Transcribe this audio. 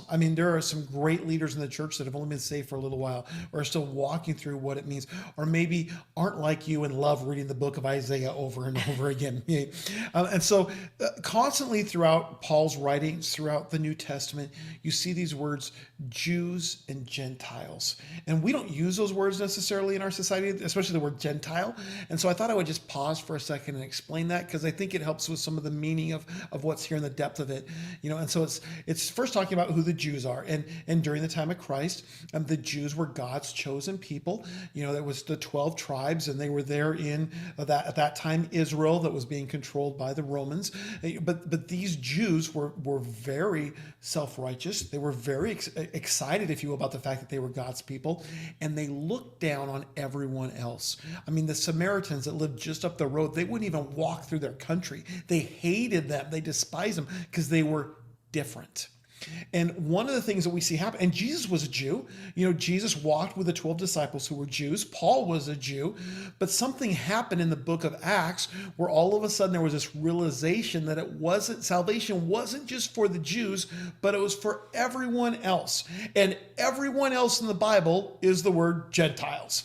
I mean, there are some great leaders in the church that have only been saved for a little while or are still walking through what it means, or maybe aren't like you and love reading the book of Isaiah over and over again. And so, constantly throughout Paul's writings, throughout the New Testament, you see these words, Jews and Gentiles. And we don't use those words necessarily in our society, especially the word Gentile. And so I thought I would just pause for a second and explain that because I think it helps with some of the meaning of what's here in the depth of it. And so it's first talking about who the Jews are. And during the time of Christ, the Jews were God's chosen people. That was the 12 tribes, and they were there in that at that time Israel that was being controlled by the Romans. But these Jews were very self-righteous. They were very excited, if you will, about the fact that they were God's people, and they looked down on everyone else. I mean, the Samaritans that lived just up the road, they wouldn't even walk through their country. They hated them. They despised them because they were different. And one of the things that we see happen, and Jesus was a Jew, Jesus walked with the 12 disciples who were Jews. Paul was a Jew, but something happened in the book of Acts where all of a sudden there was this realization that salvation wasn't just for the Jews, but it was for everyone else. And everyone else in the Bible is the word Gentiles.